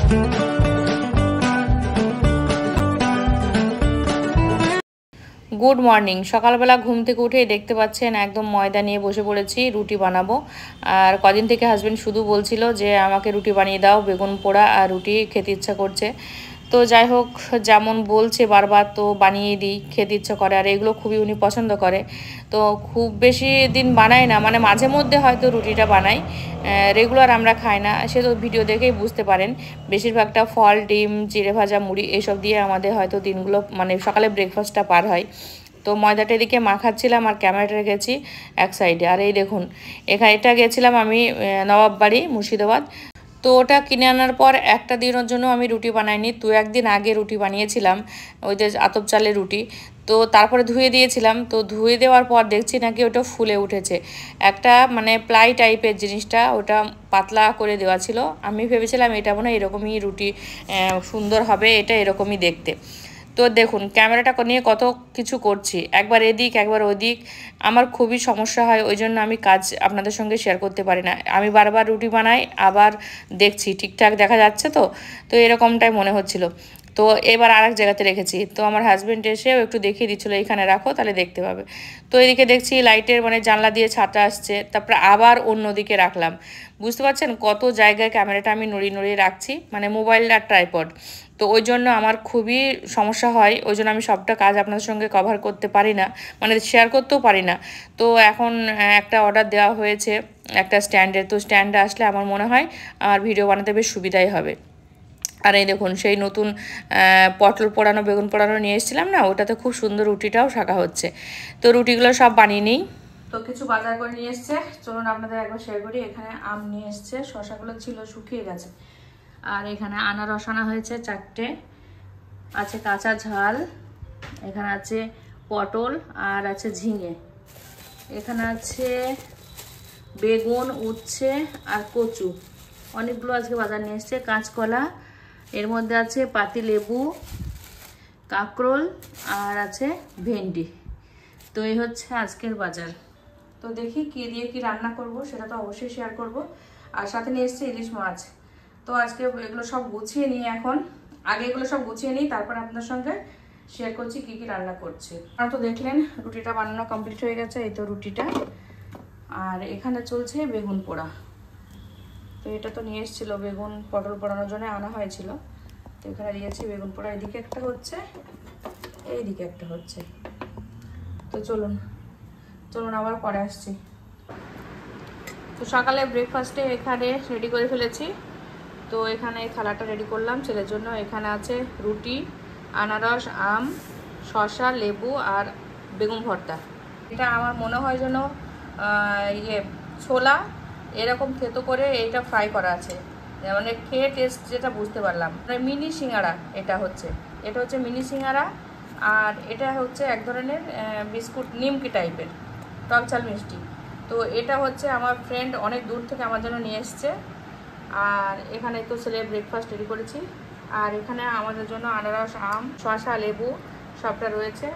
Good morning. সকালবেলা ঘুম থেকে উঠেই দেখতে পাচ্ছেন একদম ময়দা নিয়ে বসে পড়েছি, রুটি বানাবো। আর কদিন থেকে হাজব্যান্ড শুধু বলছিল যে আমাকে রুটি বানিয়ে দাও, বেগুন পোড়া আর রুটি খেতে ইচ্ছা করছে। তো যাই হোক, যেমন বলছে বারবার তো বানিয়ে দিই, খেতে ইচ্ছা করে। আর এগুলো খুবই উনি পছন্দ করে। তো খুব বেশি দিন বানাই না, মানে মাঝে মধ্যে হয়তো রুটিটা বানাই, রেগুলার আমরা খাই না। সে তো ভিডিও দেখেই বুঝতে পারেন, বেশিরভাগটা ফল, ডিম, জিরে ভাজা, মুড়ি এসব দিয়ে আমাদের হয়তো দিনগুলো মানে সকালে ব্রেকফাস্টটা পার হয়। তো ময়দাটা এদিকে মাখাচ্ছিলাম আর ক্যামেরাটা রেখেছি এক সাইডে। আর এই দেখুন, এটা গেছিলাম আমি নবাববাড়ি, মুর্শিদাবাদ। তো ওটা কিনে আনার পর একটা দিনের জন্য আমি রুটি বানাইনি, 2-1 দিন আগে রুটি বানিয়েছিলাম, ওই যে আতপ চালের রুটি। তো তারপরে ধুয়ে দিয়েছিলাম। তো ধুয়ে দেওয়ার পর দেখছি নাকি ওটা ফুলে উঠেছে। একটা মানে প্লাই টাইপের জিনিসটা, ওটা পাতলা করে দেওয়া ছিল। আমি ভেবেছিলাম এটা মনে হয় এরকমই রুটি সুন্দর হবে, এটা এরকমই দেখতে। তো দেখুন ক্যামেরাটা নিয়ে কত কিছু করছি, একবার এদিক একবার ওদিক। আমার খুবই সমস্যা হয়, ওই জন্য আমি কাজ আপনাদের সঙ্গে শেয়ার করতে পারি না। আমি বারবার রুটি বানাই, আবার দেখছি ঠিকঠাক দেখা যাচ্ছে। তো এরকমটাই মনে হচ্ছিল। তো এবার আরেক জায়গাতে রেখেছি। তো আমার হাজব্যান্ড এসেও একটু দেখিয়ে দিচ্ছিলো, এইখানে রাখো তাহলে দেখতে পাবে। তো এদিকে দেখছি লাইটের মানে জানলা দিয়ে ছাতা আসছে, তারপরে আবার অন্যদিকে রাখলাম। বুঝতে পারছেন কত জায়গায় ক্যামেরাটা আমি নড়িয়ে রাখছি, মানে মোবাইল আর ট্রাইপড। তো ওই জন্য আমার খুবই সমস্যা হয়, ওই জন্য আমি সবটা কাজ আপনাদের সঙ্গে কভার করতে পারি না, মানে শেয়ার করতেও পারি না। তো এখন একটা অর্ডার দেওয়া হয়েছে একটা স্ট্যান্ডের। তো স্ট্যান্ডে আসলে আমার মনে হয় আর ভিডিও বানাতে বেশ সুবিধাই হবে। আর এই দেখুন সেই নতুন পটল পোড়ানো, বেগুন পোড়ানো নিয়ে এসেছিলাম না, ওটাতে খুব সুন্দর রুটিটাও শাকা হচ্ছে। তো রুটিগুলো সব বানিয়ে নিই। তো কিছু বাজার করে নিয়ে এসছে, চলুন আপনাদের একবার শেয়ার করি। এখানে আম নিয়ে এসছে, শসাগুলো ছিল শুকিয়ে গেছে। আর এখানে আনারস আনা হয়েছে 4টে, আছে কাঁচা ঝাল, এখানে আছে পটল আর আছে ঝিঙে, এখানে আছে বেগুন, উচ্ছে আর কচু। অনেকগুলো আজকে বাজার নিয়ে এসছে। কাঁচকলা, এর মধ্যে আছে পাতি লেবু, কাঁকরোল আর আছে ভেন্ডি। তো এই হচ্ছে আজকের বাজার। তো দেখি কি দিয়ে কি রান্না করব, সেটা তো অবশ্যই শেয়ার করব। আর সাথে নিয়ে এসছে ইলিশ মাছ। তো আজকে এগুলো সব গুছিয়ে নিই, এখন আগে এগুলো সব গুছিয়ে নিই, তারপর আপনার সঙ্গে শেয়ার করছি কি কি রান্না করছি। আর তো দেখলেন রুটিটা বানানো কমপ্লিট হয়ে গেছে, এই তো রুটিটা। আর এখানে চলছে বেগুন পোড়া। তো এটা তো নিয়ে এসেছিলো বেগুন পটল পোড়ানোর জন্য আনা হয়েছিল। তো এখানে দিয়েছি বেগুন পোড়া, এদিকে একটা হচ্ছে, এইদিকে একটা হচ্ছে। তো চলুন আবার পরে আসছি। তো সকালে ব্রেকফাস্টে এখানে রেডি করে ফেলেছি। তো এখানে থালাটা রেডি করলাম ছেলের জন্য। এখানে আছে রুটি, আনারস, আম, শসা, লেবু আর বেগুন ভর্তা। এটা আমার মনে হয় যেন ছোলা এরকম থেতো করে এইটা ফ্রাই করা আছে, মানে খেয়ে টেস্ট যেটা বুঝতে পারলাম। মিনি সিঙ্গারা এটা হচ্ছে মিনি সিঙ্গারা। আর এটা হচ্ছে এক ধরনের বিস্কুট, নিমকি টাইপের, টক ঝাল মিষ্টি। তো এটা হচ্ছে আমার ফ্রেন্ড অনেক দূর থেকে আমার জন্য নিয়ে এসছে। আর এখানে তো ছেলে ব্রেকফাস্ট রেডি করেছি। আর এখানে আমাদের জন্য আনারস, আম, শসা, লেবু সবটা রয়েছে।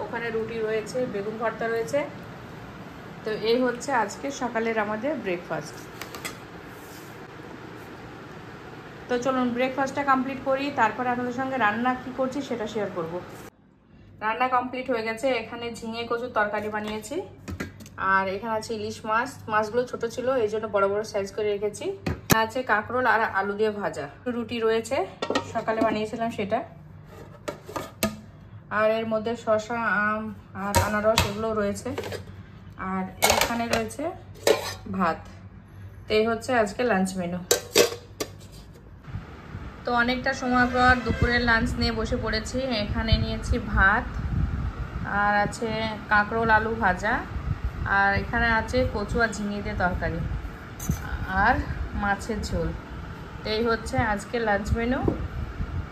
ওখানে রুটি রয়েছে, বেগুন ভর্তা রয়েছে। তো এই হচ্ছে আজকে সকালের আমাদের ব্রেকফাস্ট। তো চলুন ব্রেকফাস্টটা কমপ্লিট করি, তারপর আপনাদের সঙ্গে রান্না কি করছি সেটা শেয়ার করব। রান্না কমপ্লিট হয়ে গেছে। এখানে ঝিঙে কচুর তরকারি বানিয়েছি। আর এখানে আছে ইলিশ মাছ, মাছগুলো ছোট ছিল এই জন্য বড় বড় সাইজ করে রেখেছি। আছে কাঁকরোল আর আলু দিয়ে ভাজা। রুটি রয়েছে, সকালে বানিয়েছিলাম সেটা। আর এর মধ্যে শসা, আম আর আনারস এগুলো রয়েছে। আর এখানে রয়েছে ভাত। তো এই হচ্ছে আজকে লাঞ্চ মেনু। তো অনেকটা সময় পর দুপুরের লাঞ্চ নিয়ে বসে পড়েছি। এখানে নিয়েছি ভাত, আর আছে কাঁকরোল আলু ভাজা, আর এখানে আছে কচু আর ঝিঙে দিয়ে তরকারি, আর মাছের ঝোল। তো এই হচ্ছে আজকে লাঞ্চ মেনু।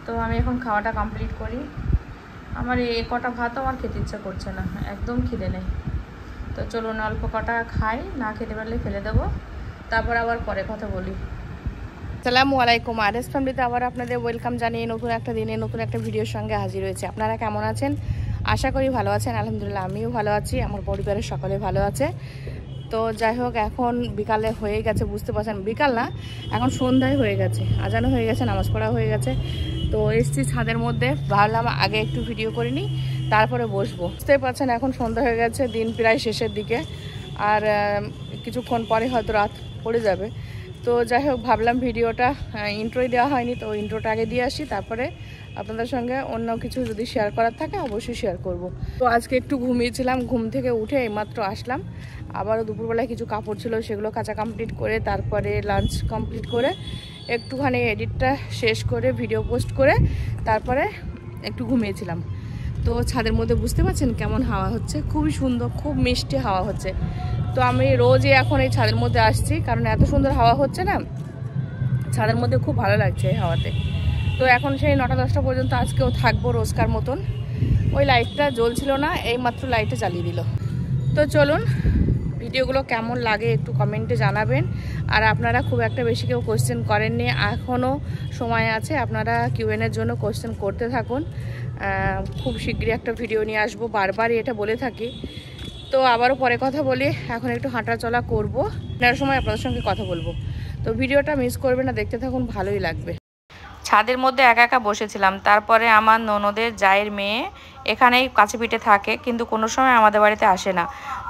তো আমি এখন খাওয়াটা কমপ্লিট করি। আমার এই কটা ভাতও আমার খেতে ইচ্ছা করছে না, একদম খিদে নেই। তো চলুন অল্প কটা খাই, না খেতে পারলে ফেলে দেবো, তারপর আবার পরে কথা বলি। আসসালামু আলাইকুম। আরএস ফ্যামিলিতে আবার আপনাদের ওয়েলকাম জানিয়ে নতুন একটা দিনে নতুন একটা ভিডিওর সঙ্গে হাজির হয়েছে। আপনারা কেমন আছেন? আশা করি ভালো আছেন। আলহামদুলিল্লাহ আমিও ভালো আছি, আমার পরিবারের সকলে ভালো আছে। তো যাই হোক, এখন বিকালে হয়ে গেছে, বুঝতে পারছেন বিকাল না, এখন সন্ধ্যায় হয়ে গেছে, আজানও হয়ে গেছে, নামাজ পড়া হয়ে গেছে। তো এসছি ছাদের মধ্যে, ভাবলাম আগে একটু ভিডিও করে নিই, তারপরে বসবো। বুঝতেই পারছেন এখন সন্ধ্যা হয়ে গেছে, দিন প্রায় শেষের দিকে, আর কিছুক্ষণ পরে হয়তো রাত পড়ে যাবে। তো যাই হোক, ভাবলাম ভিডিওটা ইন্ট্রোই দেওয়া হয়নি, তো ইন্ট্রোটা আগে দিয়ে আসি, তারপরে আপনাদের সঙ্গে অন্য কিছু যদি শেয়ার করার থাকে অবশ্যই শেয়ার করব। তো আজকে একটু ঘুমিয়েছিলাম, ঘুম থেকে উঠে এইমাত্র আসলাম। আবারও দুপুরবেলায় কিছু কাপড় ছিল, সেগুলো কাচা কমপ্লিট করে, তারপরে লাঞ্চ কমপ্লিট করে, একটুখানি এডিটটা শেষ করে ভিডিও পোস্ট করে তারপরে একটু ঘুমিয়েছিলাম। তো ছাদের মধ্যে বুঝতে পারছেন কেমন হাওয়া হচ্ছে, খুবই সুন্দর, খুব মিষ্টি হাওয়া হচ্ছে। তো আমি রোজই এখন এই ছাদের মধ্যে আসছি, কারণ এত সুন্দর হাওয়া হচ্ছে না, ছাদের মধ্যে খুব ভালো লাগছে এই হাওয়াতে। তো এখন সেই 9টা-10টা পর্যন্ত আজকেও থাকবো রোজকার মতন। ওই লাইটটা জ্বলছিল না, এইমাত্র লাইটটা জ্বালিয়ে দিল। তো চলুন, ভিডিওগুলো কেমন লাগে একটু কমেন্টে জানাবেন। আর আপনারা খুব একটা বেশি কেউ কোয়েশ্চেন করেননি, এখনও সময় আছে, আপনারা কিউএনের জন্য কোয়েশ্চেন করতে থাকুন। খুব শীঘ্রই একটা ভিডিও নিয়ে আসবো, বারবারই এটা বলে থাকি। তো আবারও পরে কথা বলি, এখন একটু হাঁটা চলা করবো, আপনার সময় আপনাদের সঙ্গে কথা বলবো। তো ভিডিওটা মিস করবেন না, দেখতে থাকুন, ভালোই লাগবে। ছাদের মধ্যে একা একা বসেছিলাম, তারপরে আমার ননদের জায়ের মেয়ে এখানেই কাছে পিঠে থাকে, কিন্তু কোনো সময় আমাদের বাড়িতে আসে না।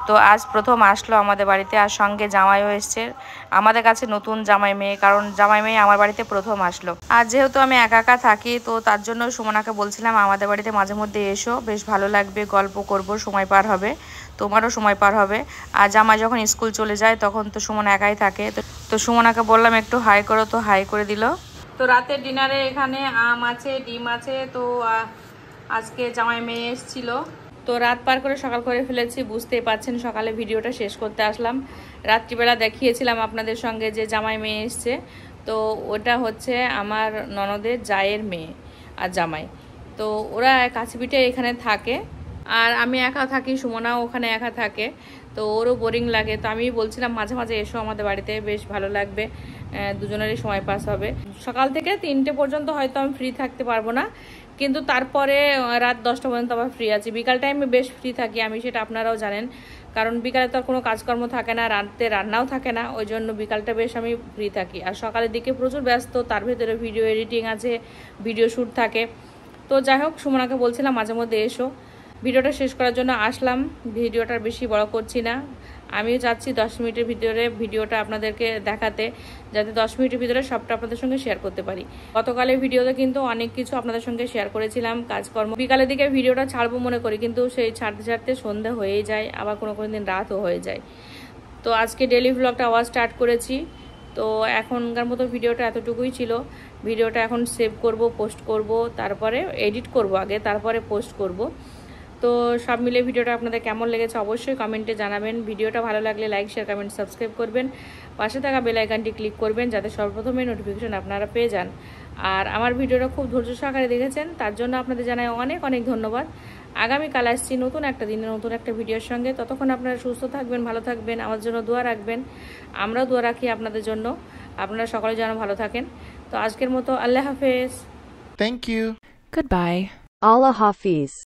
তো আজ প্রথম আসলো আমাদের বাড়িতে, আর সঙ্গে জামাইও এসছে। আমাদের কাছে নতুন জামাই মেয়ে, কারণ জামাই মেয়ে আমার বাড়িতে প্রথম আসলো। আর যেহেতু আমি একা একা থাকি, তো তার জন্য সুমনাকে বলছিলাম আমাদের বাড়িতে মাঝে মধ্যে এসো, বেশ ভালো লাগবে, গল্প করব, সময় পার হবে, তোমারও সময় পার হবে। আর জামাই যখন স্কুল চলে যায় তখন তো সুমনা একাই থাকে। তো সুমনাকে বললাম একটু হাই করো, তো হাই করে দিল। তো রাতের ডিনারে এখানে আম আছে, ডিম আছে। তো আজকে জামাই মেয়ে এসেছিল, তো রাত পার করে সকাল করে ফেলেছি, বুঝতেই পাচ্ছেন। সকালে ভিডিওটা শেষ করতে আসলাম, রাত্রিবেলা দেখিয়েছিলাম আপনাদের সঙ্গে যে জামাই মেয়ে এসছে। তো ওটা হচ্ছে আমার ননদের জায়ের মেয়ে আর জামাই। তো ওরা কাছে পিঠে এখানে থাকে, আর আমি একা থাকি, সুমনাও ওখানে একা থাকে। তো ওরও বোরিং লাগে, তো আমি বলছিলাম মাঝে মাঝে এসো আমাদের বাড়িতে, বেশ ভালো লাগবে, দুজনেরই সময় পাস হবে। সকাল থেকে 3টে পর্যন্ত হয়তো আমি ফ্রি থাকতে পারবো না, কিন্তু তারপরে রাত 10টা পর্যন্ত আবার ফ্রি আছি। বিকাল টাইমে বেশ ফ্রি থাকি আমি, সেটা আপনারাও জানেন, কারণ বিকালে তো আর কোনো কাজকর্ম থাকে না, রাতে রান্নাও থাকে না, ওই জন্য বিকালটা বেশ আমি ফ্রি থাকি। আর সকালের দিকে প্রচুর ব্যস্ত, তার ভেতরে ভিডিও এডিটিং আছে, ভিডিও শ্যুট থাকে। তো যাই হোক, সুমনাকে বলছিলাম মাঝে মধ্যে এসো। ভিডিওটা শেষ করার জন্য আসলাম, ভিডিওটা বেশি বড় করছি না। আমিও চাচ্ছি 10 মিনিটের ভিতরে ভিডিওটা আপনাদেরকে দেখাতে, যাতে 10 মিনিটের ভিতরে সবটা আপনাদের সঙ্গে শেয়ার করতে পারি। গতকালের ভিডিওতে কিন্তু অনেক কিছু আপনাদের সঙ্গে শেয়ার করেছিলাম, কাজকর্ম। বিকালের দিকে ভিডিওটা ছাড়বো মনে করি, কিন্তু সেই ছাড়তে ছাড়তে সন্ধ্যা হয়েই যায়, আবার কোনো দিন রাতও হয়ে যায়। তো আজকে ডেইলি ভ্লগটা আবার স্টার্ট করেছি। তো এখনকার মতো ভিডিওটা এতটুকুই ছিল। ভিডিওটা এখন সেভ করব, পোস্ট করব, তারপরে এডিট করব আগে, তারপরে পোস্ট করব। তো সব মিলে ভিডিওটা আপনাদের কেমন লেগেছে অবশ্যই কমেন্টে জানাবেন। ভিডিওটা ভালো লাগলে লাইক, শেয়ার, কমেন্ট, সাবস্ক্রাইব করবেন। পাশে থাকা বেল আইকনটি ক্লিক করবেন, যাতে সর্বপ্রথমে নোটিফিকেশন আপনারা পেয়ে যান। আর আমার ভিডিওটা খুব ধৈর্য সহকারে দেখেছেন, তার জন্য আপনাদের জানাই অনেক অনেক ধন্যবাদ। আগামীকাল আসছি নতুন একটা দিনে নতুন একটা ভিডিওর সঙ্গে। ততক্ষণ আপনারা সুস্থ থাকবেন, ভালো থাকবেন, আমার জন্য দোয়া রাখবেন। আমরাও দোয়া রাখি আপনাদের জন্য, আপনারা সকলে যেন ভালো থাকেন। তো আজকের মতো আল্লাহ হাফেজ। Thank you. Goodbye. Allah Hafiz.